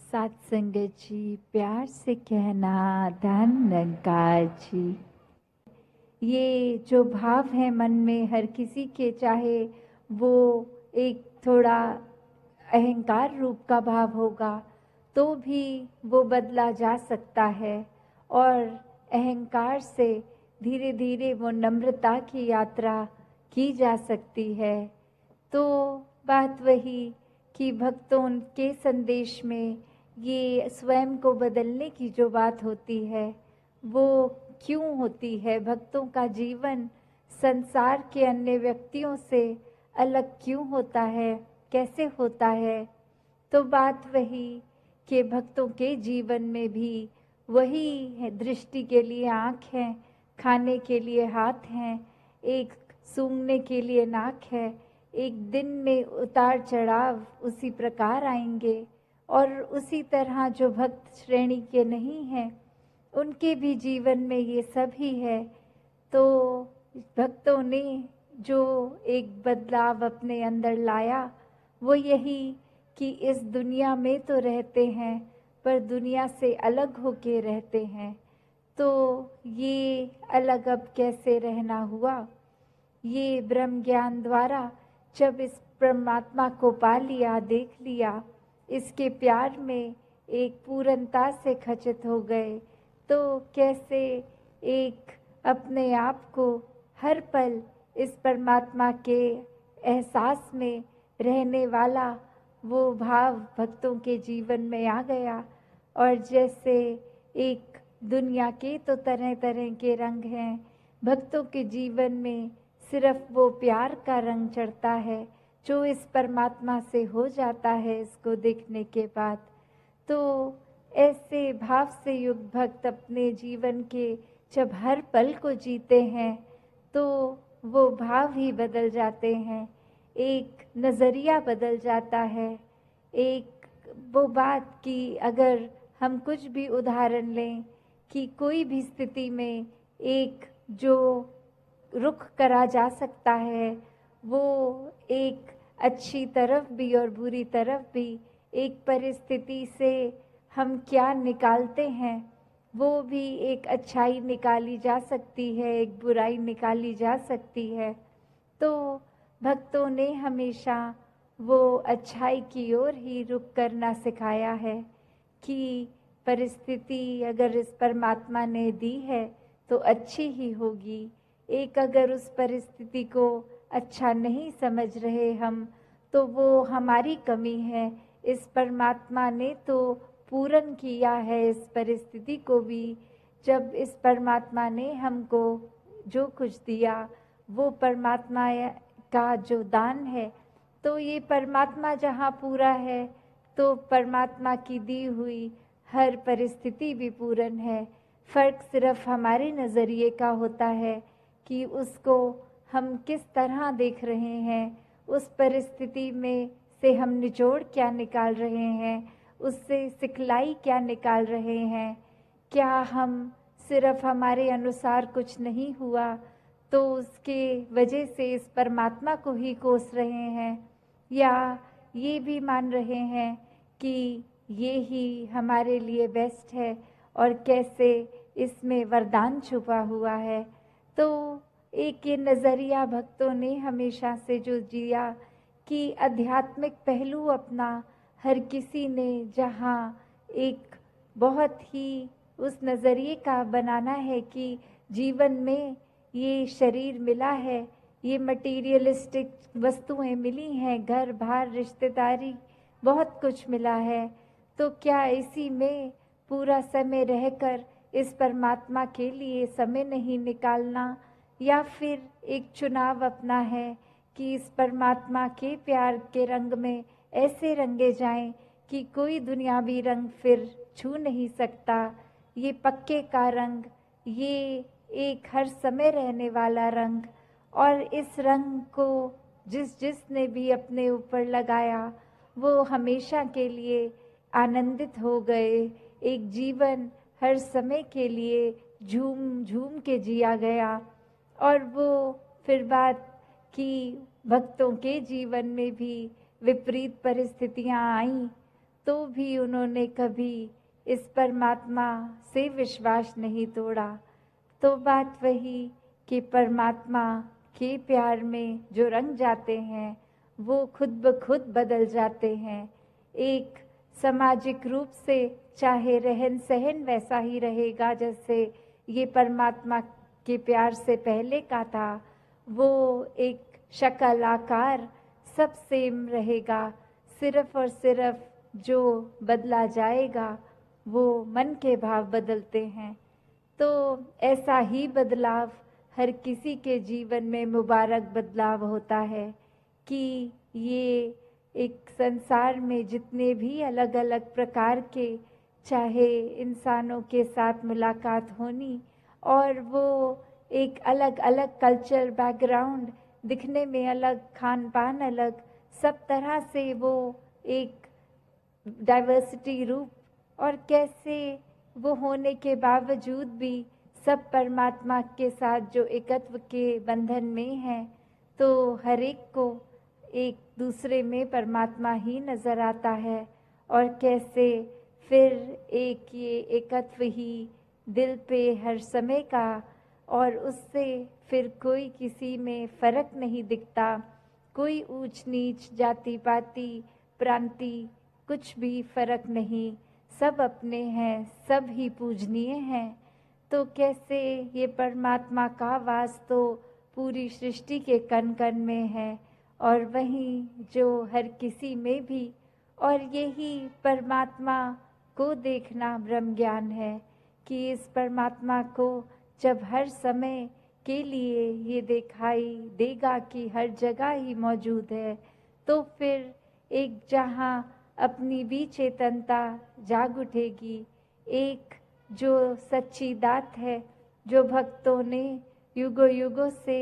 साथ संगत जी, प्यार से कहना धन निरंकार जी। ये जो भाव है मन में हर किसी के, चाहे वो एक थोड़ा अहंकार रूप का भाव होगा तो भी वो बदला जा सकता है, और अहंकार से धीरे धीरे वो नम्रता की यात्रा की जा सकती है। तो बात वही कि भक्तों के संदेश में ये स्वयं को बदलने की जो बात होती है वो क्यों होती है, भक्तों का जीवन संसार के अन्य व्यक्तियों से अलग क्यों होता है, कैसे होता है। तो बात वही कि भक्तों के जीवन में भी वही है, दृष्टि के लिए आँख है, खाने के लिए हाथ हैं, एक सूंघने के लिए नाक है। एक दिन में उतार चढ़ाव उसी प्रकार आएंगे, और उसी तरह जो भक्त श्रेणी के नहीं हैं उनके भी जीवन में ये सब ही है। तो भक्तों ने जो एक बदलाव अपने अंदर लाया वो यही कि इस दुनिया में तो रहते हैं पर दुनिया से अलग होके रहते हैं। तो ये अलग अब कैसे रहना हुआ, ये ब्रह्म ज्ञान द्वारा जब इस परमात्मा को पा लिया, देख लिया, इसके प्यार में एक पूर्णता से खचित हो गए, तो कैसे एक अपने आप को हर पल इस परमात्मा के एहसास में रहने वाला वो भाव भक्तों के जीवन में आ गया। और जैसे एक दुनिया के तो तरह तरह के रंग हैं, भक्तों के जीवन में सिर्फ वो प्यार का रंग चढ़ता है जो इस परमात्मा से हो जाता है इसको देखने के बाद। तो ऐसे भाव से युक्त भक्त अपने जीवन के जब हर पल को जीते हैं तो वो भाव ही बदल जाते हैं, एक नज़रिया बदल जाता है। एक वो बात कि अगर हम कुछ भी उदाहरण लें कि कोई भी स्थिति में एक जो रुख करा जा सकता है वो एक अच्छी तरफ भी और बुरी तरफ भी, एक परिस्थिति से हम क्या निकालते हैं वो भी एक अच्छाई निकाली जा सकती है, एक बुराई निकाली जा सकती है। तो भक्तों ने हमेशा वो अच्छाई की ओर ही रुख करना सिखाया है कि परिस्थिति अगर इस परमात्मा ने दी है तो अच्छी ही होगी। एक अगर उस परिस्थिति को अच्छा नहीं समझ रहे हम तो वो हमारी कमी है, इस परमात्मा ने तो पूर्ण किया है इस परिस्थिति को भी। जब इस परमात्मा ने हमको जो कुछ दिया वो परमात्मा का जो दान है, तो ये परमात्मा जहाँ पूरा है तो परमात्मा की दी हुई हर परिस्थिति भी पूर्ण है। फर्क सिर्फ हमारे नज़रिए का होता है कि उसको हम किस तरह देख रहे हैं, उस परिस्थिति में से हम निचोड़ क्या निकाल रहे हैं, उससे सिखलाई क्या निकाल रहे हैं। क्या हम सिर्फ हमारे अनुसार कुछ नहीं हुआ तो उसके वजह से इस परमात्मा को ही कोस रहे हैं, या ये भी मान रहे हैं कि ये ही हमारे लिए बेस्ट है और कैसे इसमें वरदान छुपा हुआ है। तो एक ये नज़रिया भक्तों ने हमेशा से जो जिया कि आध्यात्मिक पहलू अपना हर किसी ने जहाँ एक बहुत ही उस नज़रिए का बनाना है कि जीवन में ये शरीर मिला है, ये मटीरियलिस्टिक वस्तुएं मिली हैं, घर बार रिश्तेदारी बहुत कुछ मिला है, तो क्या इसी में पूरा समय रहकर इस परमात्मा के लिए समय नहीं निकालना, या फिर एक चुनाव अपना है कि इस परमात्मा के प्यार के रंग में ऐसे रंगे जाएं कि कोई दुनियावी रंग फिर छू नहीं सकता। ये पक्के का रंग, ये एक हर समय रहने वाला रंग, और इस रंग को जिसने भी अपने ऊपर लगाया वो हमेशा के लिए आनंदित हो गए। एक जीवन हर समय के लिए झूम झूम के जिया गया। और वो फिर बात कि भक्तों के जीवन में भी विपरीत परिस्थितियां आईं तो भी उन्होंने कभी इस परमात्मा से विश्वास नहीं तोड़ा। तो बात वही कि परमात्मा के प्यार में जो रंग जाते हैं वो खुद ब खुद बदल जाते हैं। एक सामाजिक रूप से चाहे रहन सहन वैसा ही रहेगा जैसे ये परमात्मा के प्यार से पहले का था, वो एक शक्ल आकार सब सेम रहेगा। सिर्फ और सिर्फ जो बदला जाएगा वो मन के भाव बदलते हैं। तो ऐसा ही बदलाव हर किसी के जीवन में मुबारक बदलाव होता है कि ये एक संसार में जितने भी अलग अलग प्रकार के चाहे इंसानों के साथ मुलाकात होनी और वो एक अलग अलग कल्चर बैकग्राउंड, दिखने में अलग, खान पान अलग, सब तरह से वो एक डाइवर्सिटी रूप, और कैसे वो होने के बावजूद भी सब परमात्मा के साथ जो एकत्व के बंधन में हैं, तो हर एक को एक दूसरे में परमात्मा ही नज़र आता है। और कैसे फिर एक ये एकत्व ही दिल पे हर समय का, और उससे फिर कोई किसी में फ़र्क नहीं दिखता, कोई ऊंच नीच जाति पाति प्रांति कुछ भी फ़र्क नहीं, सब अपने हैं, सब ही पूजनीय हैं। तो कैसे ये परमात्मा का वास तो पूरी सृष्टि के कण कण में है, और वहीं जो हर किसी में भी, और यही परमात्मा को देखना ब्रह्म ज्ञान है कि इस परमात्मा को जब हर समय के लिए ये दिखाई देगा कि हर जगह ही मौजूद है, तो फिर एक जहाँ अपनी भी चेतनता जाग उठेगी। एक जो सच्ची दात है, जो भक्तों ने युगों युगों से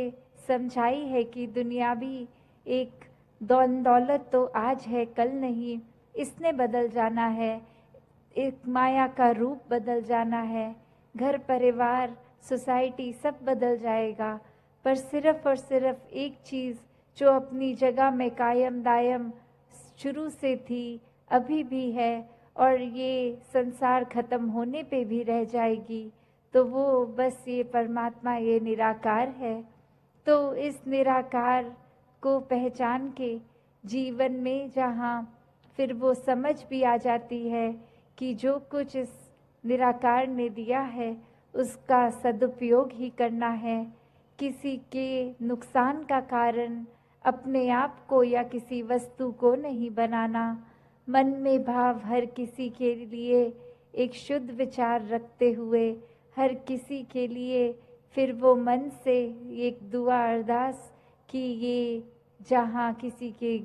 समझाई है कि दुनिया भी एक दौन दौलत तो आज है कल नहीं, इसने बदल जाना है, एक माया का रूप बदल जाना है, घर परिवार सोसाइटी सब बदल जाएगा, पर सिर्फ और सिर्फ एक चीज़ जो अपनी जगह में कायम दायम शुरू से थी, अभी भी है, और ये संसार खत्म होने पे भी रह जाएगी, तो वो बस ये परमात्मा, ये निराकार है। तो इस निराकार को पहचान के जीवन में जहाँ फिर वो समझ भी आ जाती है कि जो कुछ इस निराकार ने दिया है उसका सदुपयोग ही करना है, किसी के नुकसान का कारण अपने आप को या किसी वस्तु को नहीं बनाना, मन में भाव हर किसी के लिए एक शुद्ध विचार रखते हुए हर किसी के लिए फिर वो मन से एक दुआ अरदास कि ये जहाँ किसी के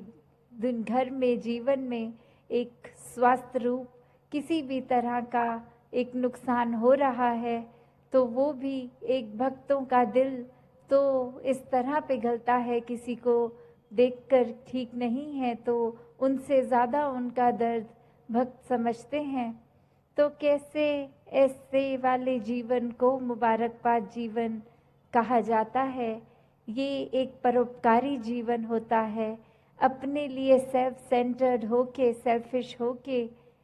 दिन घर में जीवन में एक स्वास्थ्य रूप किसी भी तरह का एक नुकसान हो रहा है, तो वो भी एक भक्तों का दिल तो इस तरह पिघलता है, किसी को देखकर ठीक नहीं है तो उनसे ज़्यादा उनका दर्द भक्त समझते हैं। तो कैसे ऐसे वाले जीवन को मुबारकबाद जीवन कहा जाता है। ये एक परोपकारी जीवन होता है, अपने लिए सेल्फ सेंटर्ड होके, सेल्फिश होके,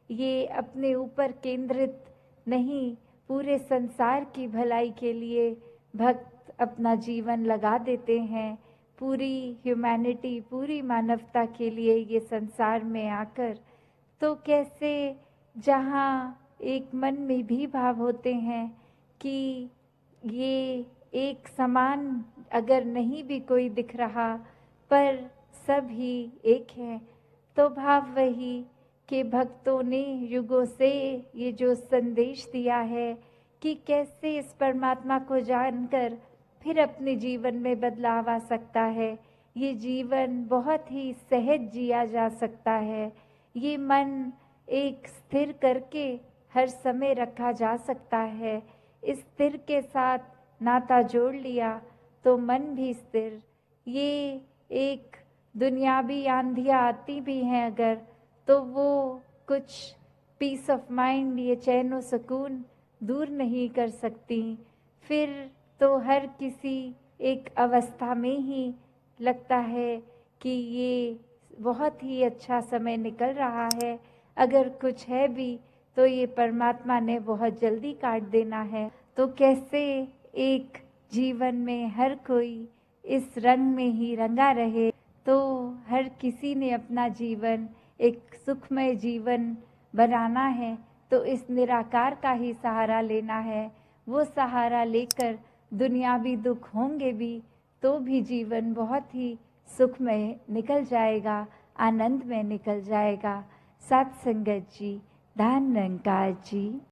ये अपने ऊपर केंद्रित नहीं, पूरे संसार की भलाई के लिए भक्त अपना जीवन लगा देते हैं, पूरी ह्यूमैनिटी, पूरी मानवता के लिए ये संसार में आकर। तो कैसे जहाँ एक मन में भी भाव होते हैं कि ये एक समान अगर नहीं भी कोई दिख रहा पर सब ही एक हैं, तो भाव वही कि भक्तों ने युगों से ये जो संदेश दिया है कि कैसे इस परमात्मा को जानकर फिर अपने जीवन में बदलाव आ सकता है, ये जीवन बहुत ही सहज जिया जा सकता है, ये मन एक स्थिर करके हर समय रखा जा सकता है। इस स्थिर के साथ नाता जोड़ लिया तो मन भी स्थिर। ये एक दुनियावी आंधियाँ आती भी हैं अगर, तो वो कुछ पीस ऑफ माइंड, ये चैन व सुकून दूर नहीं कर सकती। फिर तो हर किसी एक अवस्था में ही लगता है कि ये बहुत ही अच्छा समय निकल रहा है, अगर कुछ है भी तो ये परमात्मा ने बहुत जल्दी काट देना है। तो कैसे एक जीवन में हर कोई इस रंग में ही रंगा रहे। तो हर किसी ने अपना जीवन एक सुखमय जीवन बनाना है, तो इस निराकार का ही सहारा लेना है। वो सहारा लेकर दुनियावी दुख होंगे भी तो भी जीवन बहुत ही सुखमय निकल जाएगा, आनंद में निकल जाएगा। सत्संगत जी, धन निरंकार जी।